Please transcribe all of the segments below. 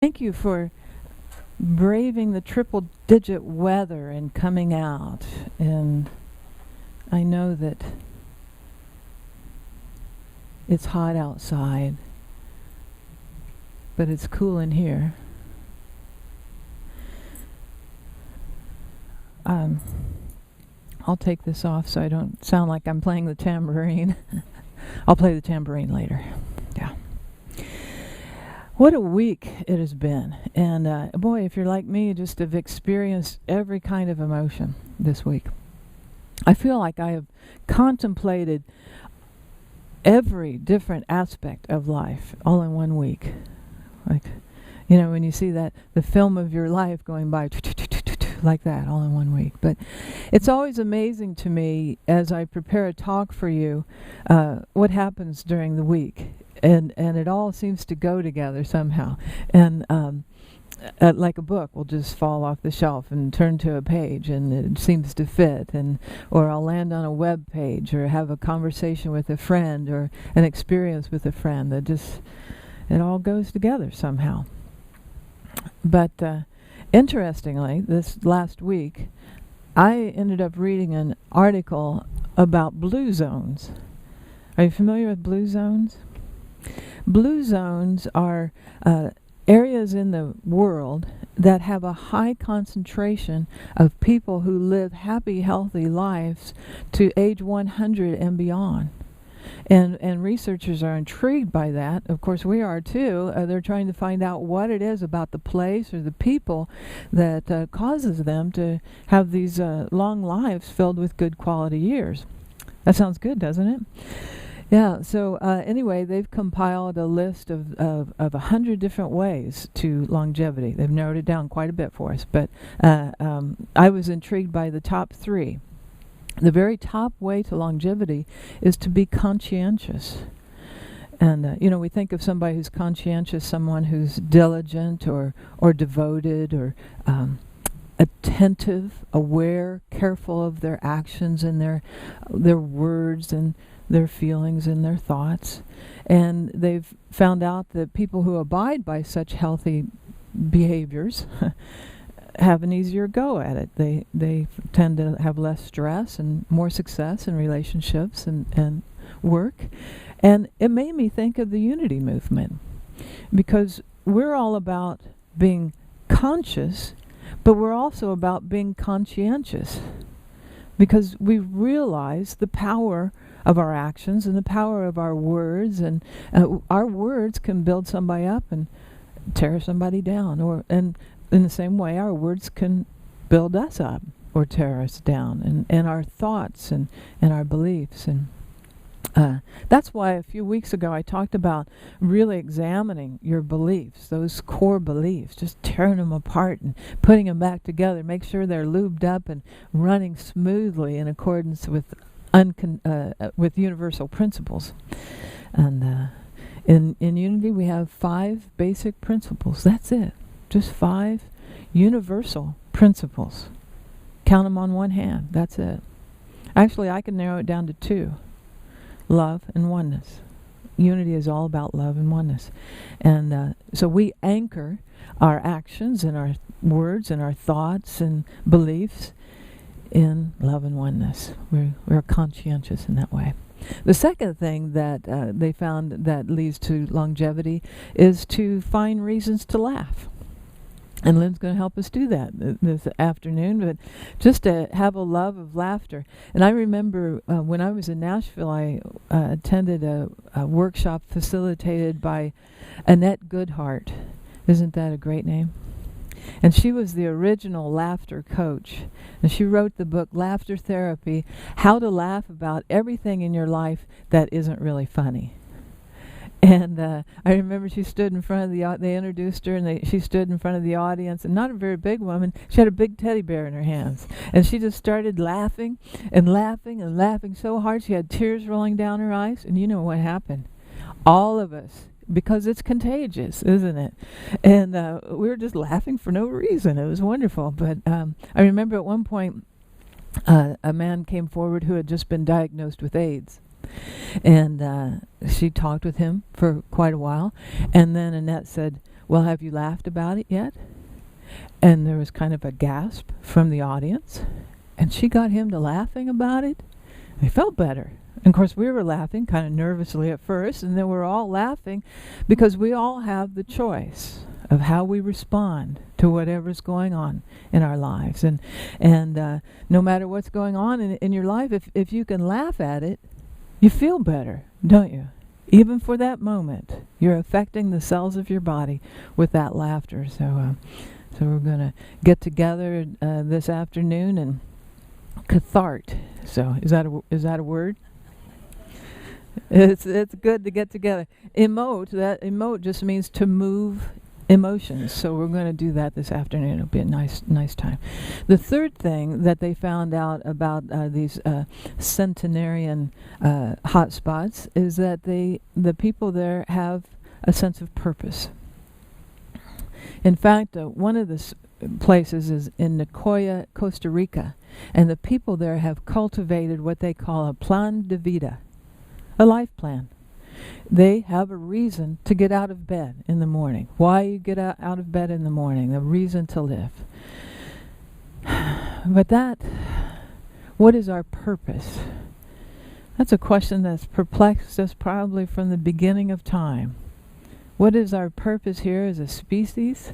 Thank you for braving the triple digit weather and coming out. And I know that it's hot outside, but it's cool in here. Um, I'll take this off so I don't sound like I'm playing the tambourine. I'll play the tambourine later. Yeah. What a week it has been. And boy, if you're like me, you just have experienced every kind of emotion this week. I feel like I have contemplated every different aspect of life all in one week. Like, when you see that, the film of your life going by like that all in one week. But it's always amazing to me as I prepare a talk for you, what happens during the week. And it all seems to go together somehow. And like a book will just fall off the shelf and turn to a page, and it seems to fit. Or I'll land on a web page, or have a conversation with a friend, or an experience with a friend that just, it all goes together somehow. But interestingly, this last week, I ended up reading an article about blue zones. Are you familiar with blue zones? Blue zones are areas in the world that have a high concentration of people who live happy, healthy lives to age 100 and beyond. And researchers are intrigued by that. Of course, we are too. They're trying to find out what it is about the place or the people that causes them to have these long lives filled with good quality years. That sounds good, doesn't it? Yeah, so anyway, they've compiled a list of 100 different ways to longevity. They've narrowed it down quite a bit for us, but I was intrigued by the top 3. The very top way to longevity is to be conscientious. And, we think of somebody who's conscientious, someone who's diligent or devoted or attentive, aware, careful of their actions and their words and their feelings and their thoughts. And they've found out that people who abide by such healthy behaviors have an easier go at it. They tend to have less stress and more success in relationships and work. And it made me think of the unity movement, because we're all about being conscious, but we're also about being conscientious, because we realize the power of our actions and the power of our words, and our words can build somebody up and tear somebody down, and in the same way our words can build us up or tear us down, and our thoughts and our beliefs. And that's why a few weeks ago I talked about really examining your beliefs, those core beliefs, just tearing them apart and putting them back together. Make sure they're lubed up and running smoothly in accordance with universal principles. And in unity we have 5 basic principles. That's it. Just 5 universal principles. Count them on one hand. That's it. Actually, I can narrow it down to 2. Love and oneness. Unity is all about love and oneness. And so we anchor our actions and our words and our thoughts and beliefs in love and oneness. We're conscientious in that way. The second thing that they found that leads to longevity is to find reasons to laugh. And Lynn's going to help us do that this afternoon, but just to have a love of laughter. And I remember when I was in Nashville, I attended a workshop facilitated by Annette Goodhart. Isn't that a great name? And she was the original laughter coach. And she wrote the book, Laughter Therapy, How to Laugh About Everything in Your Life That Isn't Really Funny. And I remember she stood in front of they introduced her, and she stood in front of the audience, and not a very big woman. She had a big teddy bear in her hands. And she just started laughing and laughing and laughing so hard she had tears rolling down her eyes. And you know what happened? All of us, because it's contagious, isn't it? And we were just laughing for no reason. It was wonderful. But I remember at one point a man came forward who had just been diagnosed with AIDS. And she talked with him for quite a while. And then Annette said, well, have you laughed about it yet? And there was kind of a gasp from the audience. And she got him to laughing about it. He felt better. And of course, we were laughing kind of nervously at first, and then we're all laughing because we all have the choice of how we respond to whatever's going on in our lives. And no matter what's going on in your life, if you can laugh at it, you feel better, don't you? Even for that moment, you're affecting the cells of your body with that laughter. So we're going to get together this afternoon and cathart. So is that a word? It's good to get together. Emote just means to move emotions. So we're going to do that this afternoon. It'll be a nice time. The third thing that they found out about these centenarian hotspots is that the people there have a sense of purpose. In fact, one of the places is in Nicoya, Costa Rica, and the people there have cultivated what they call a plan de vida, a life plan. They have a reason to get out of bed in the morning. Why you get out of bed in the morning, a reason to live. But what is our purpose? That's a question that's perplexed us probably from the beginning of time. What is our purpose here as a species?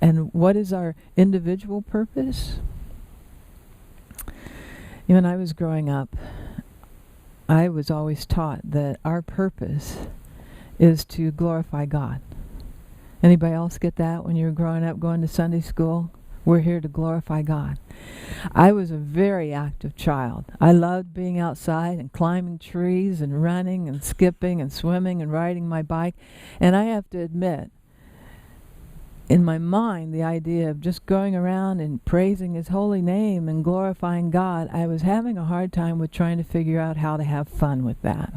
And what is our individual purpose? When I was growing up, I was always taught that our purpose is to glorify God. Anybody else get that when you were growing up, going to Sunday school? We're here to glorify God. I was a very active child. I loved being outside and climbing trees and running and skipping and swimming and riding my bike. And I have to admit, in my mind, the idea of just going around and praising His holy name and glorifying God, I was having a hard time with trying to figure out how to have fun with that.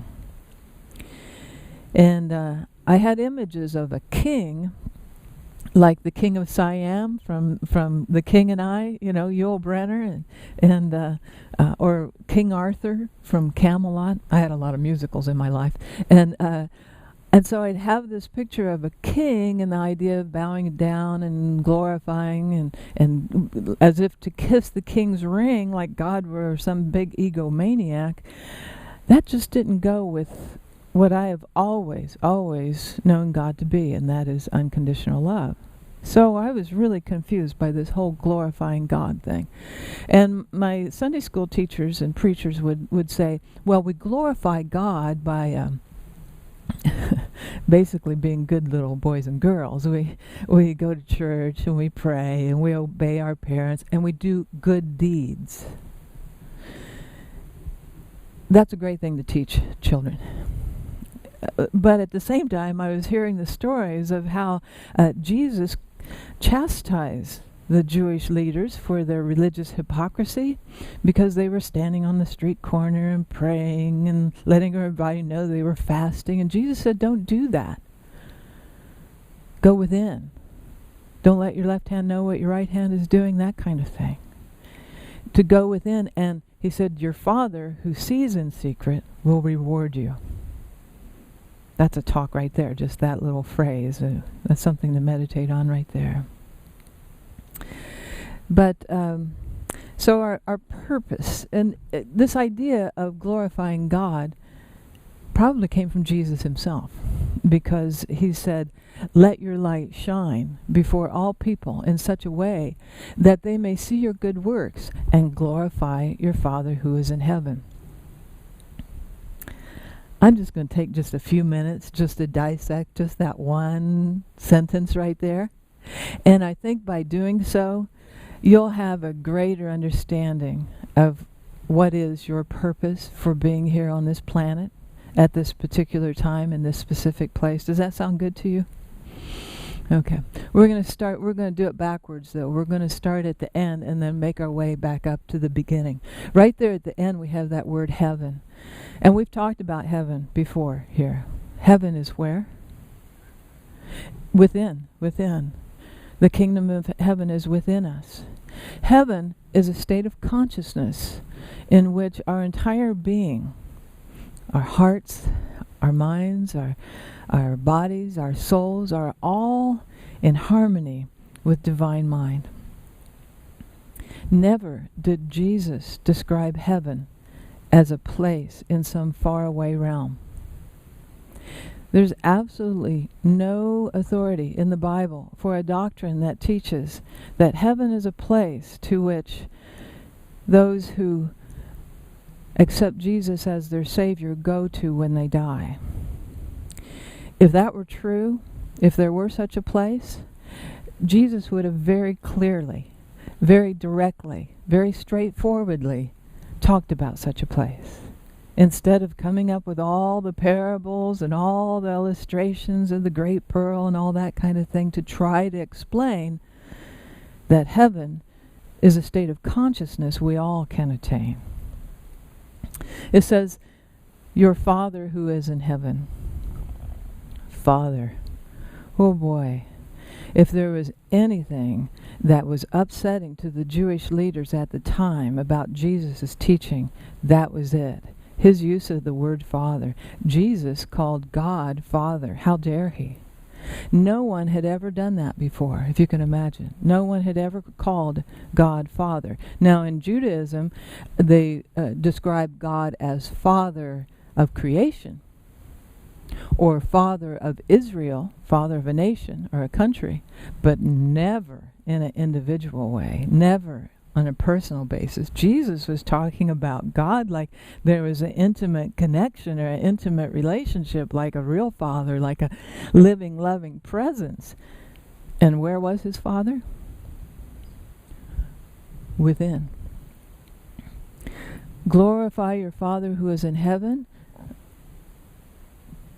And I had images of a king, like the King of Siam from The King and I, Yul Brynner, and or King Arthur from Camelot. I had a lot of musicals in my life, and so I'd have this picture of a king and the idea of bowing down and glorifying and as if to kiss the king's ring like God were some big egomaniac. That just didn't go with what I have always known God to be, and that is unconditional love. So I was really confused by this whole glorifying God thing. And my Sunday school teachers and preachers would say, well, we glorify God by basically being good little boys and girls. We go to church and we pray and we obey our parents and we do good deeds. That's a great thing to teach children. But at the same time, I was hearing the stories of how Jesus chastised the Jewish leaders for their religious hypocrisy because they were standing on the street corner and praying and letting everybody know they were fasting. And Jesus said, don't do that. Go within. Don't let your left hand know what your right hand is doing, that kind of thing. To go within. And He said, your Father who sees in secret will reward you. That's a talk right there, just that little phrase. That's something to meditate on right there. But so our purpose, and this idea of glorifying God probably came from Jesus Himself, because He said, let your light shine before all people in such a way that they may see your good works and glorify your Father who is in heaven. I'm just going to take just a few minutes just to dissect just that one sentence right there. And I think by doing so, you'll have a greater understanding of what is your purpose for being here on this planet at this particular time in this specific place. Does that sound good to you? Okay. We're going to do it backwards, though. We're going to start at the end and then make our way back up to the beginning. Right there at the end, we have that word heaven. And we've talked about heaven before here. Heaven is where? Within. The kingdom of heaven is within us. Heaven is a state of consciousness in which our entire being, our hearts, our minds, our bodies, our souls are all in harmony with divine mind. Never did Jesus describe heaven as a place in some faraway realm. There's absolutely no authority in the Bible for a doctrine that teaches that heaven is a place to which those who accept Jesus as their Savior go to when they die. If that were true, if there were such a place, Jesus would have very clearly, very directly, very straightforwardly talked about such a place. Instead of coming up with all the parables and all the illustrations of the great pearl and all that kind of thing to try to explain that heaven is a state of consciousness we all can attain. It says, "Your Father who is in heaven." Father. Oh boy. If there was anything that was upsetting to the Jewish leaders at the time about Jesus' teaching, that was it. His use of the word Father. Jesus called God Father. How dare he? No one had ever done that before, if you can imagine. No one had ever called God Father. Now in Judaism, they describe God as Father of creation, or Father of Israel, Father of a nation or a country, but never in an individual way, never on a personal basis. Jesus was talking about God like there was an intimate connection or an intimate relationship, like a real father, like a living, loving presence. And where was his Father? Within. Glorify your Father who is in heaven.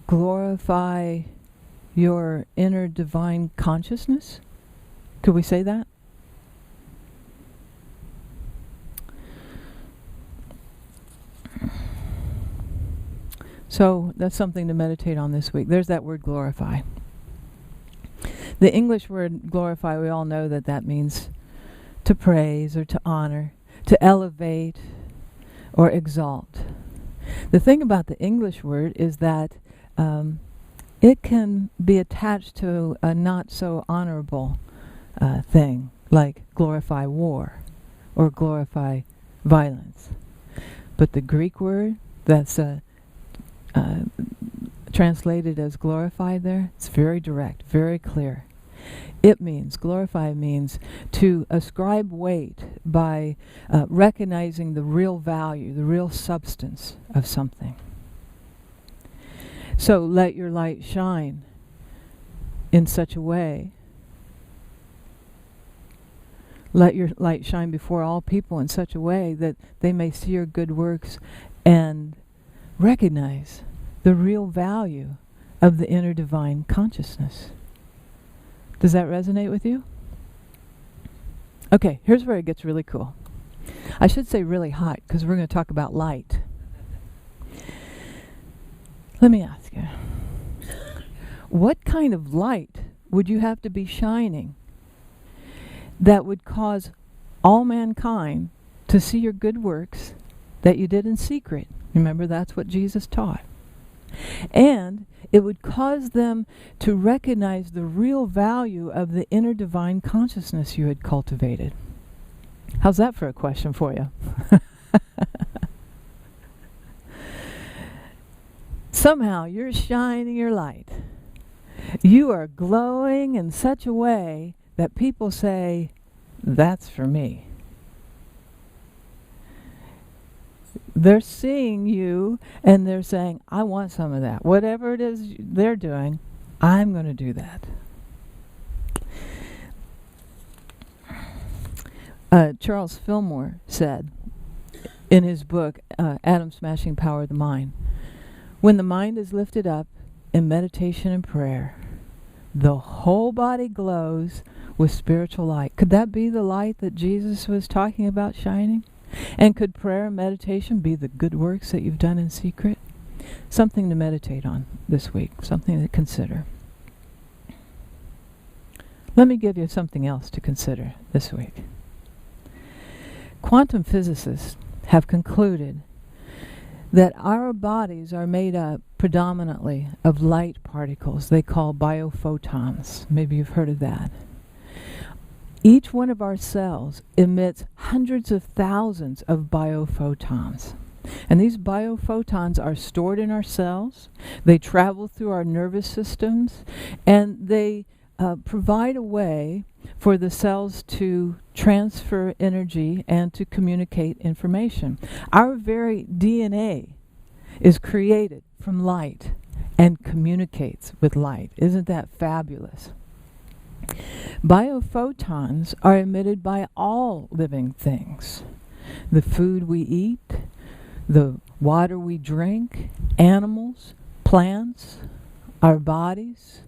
Glorify your inner divine consciousness. Could we say that? So that's something to meditate on this week. There's that word glorify. The English word glorify, we all know that means to praise or to honor, to elevate or exalt. The thing about the English word is that it can be attached to a not so honorable thing, like glorify war or glorify violence. But the Greek word that's translated as glorified there, it's very direct, very clear. It means, glorify means to ascribe weight by recognizing the real value, the real substance of something. So let your light shine in such a way. Let your light shine before all people in such a way that they may see your good works and recognize the real value of the inner divine consciousness. Does that resonate with you? Okay, here's where it gets really cool. I should say really hot, because we're going to talk about light. Let me ask you, what kind of light would you have to be shining that would cause all mankind to see your good works that you did in secret? Remember, that's what Jesus taught. And it would cause them to recognize the real value of the inner divine consciousness you had cultivated. How's that for a question for you? Somehow you're shining your light. You are glowing in such a way that people say, "That's for me." They're seeing you and they're saying, "I want some of that." Whatever it is they're doing, I'm going to do that. Charles Fillmore said in his book, Atom Smashing Power of the Mind, when the mind is lifted up in meditation and prayer, the whole body glows with spiritual light. Could that be the light that Jesus was talking about shining? And could prayer and meditation be the good works that you've done in secret? Something to meditate on this week, something to consider. Let me give you something else to consider this week. Quantum physicists have concluded that our bodies are made up predominantly of light particles they call biophotons. Maybe you've heard of that. Each one of our cells emits hundreds of thousands of biophotons. And these biophotons are stored in our cells. They travel through our nervous systems, and they provide a way for the cells to transfer energy and to communicate information. Our very DNA is created from light and communicates with light. Isn't that fabulous? Biophotons are emitted by all living things. The food we eat, the water we drink, animals, plants, our bodies,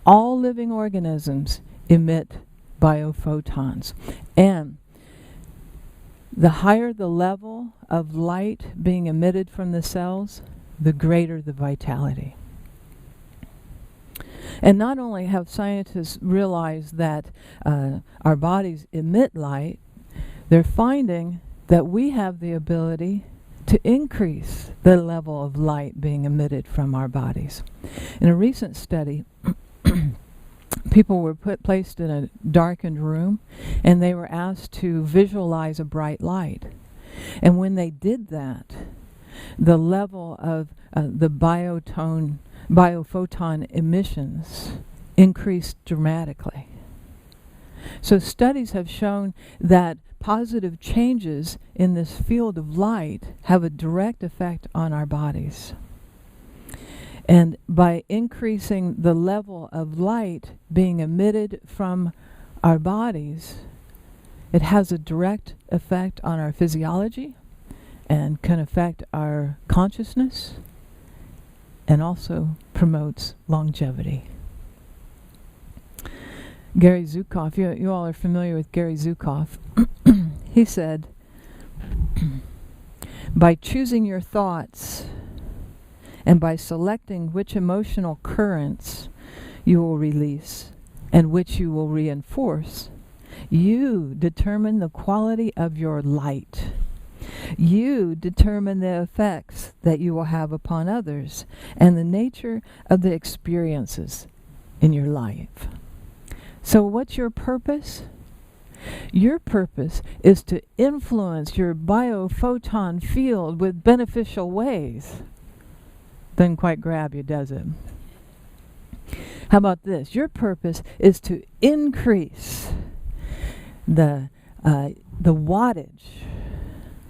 all living organisms emit biophotons. And the higher the level of light being emitted from the cells, the greater the vitality. And not only have scientists realized that our bodies emit light, they're finding that we have the ability to increase the level of light being emitted from our bodies. In a recent study, people were placed in a darkened room, and they were asked to visualize a bright light. And when they did that, the level of the biophoton emissions increased dramatically. So studies have shown that positive changes in this field of light have a direct effect on our bodies. And by increasing the level of light being emitted from our bodies, it has a direct effect on our physiology and can affect our consciousness, and also promotes longevity. Gary Zukav, you all are familiar with Gary Zukav. He said, by choosing your thoughts and by selecting which emotional currents you will release and which you will reinforce, you determine the quality of your light. You determine the effects that you will have upon others and the nature of the experiences in your life. So what's your purpose? Your purpose is to influence your biophoton field with beneficial ways. Doesn't quite grab you, does it? How about this? Your purpose is to increase the wattage,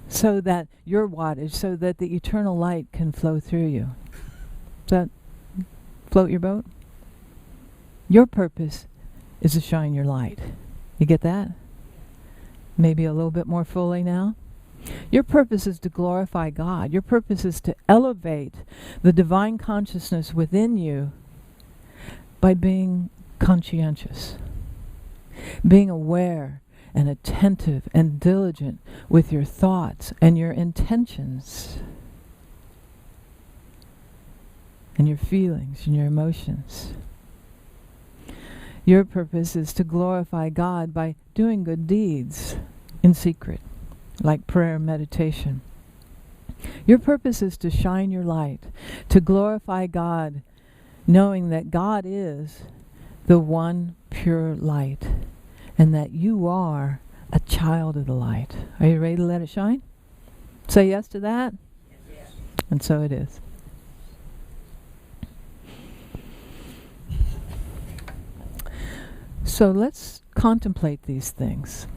so that your wattage, so that the eternal light can flow through you. Does that float your boat? Your purpose is to shine your light. You get that? Maybe a little bit more fully now? Your purpose is to glorify God. Your purpose is to elevate the divine consciousness within you by being conscientious, being aware and attentive and diligent with your thoughts and your intentions and your feelings and your emotions. Your purpose is to glorify God by doing good deeds in secret, like prayer and meditation. Your purpose is to shine your light, to glorify God, knowing that God is the one pure light, and that you are a child of the light. Are you ready to let it shine? Say yes to that? Yes. And so it is. So let's contemplate these things.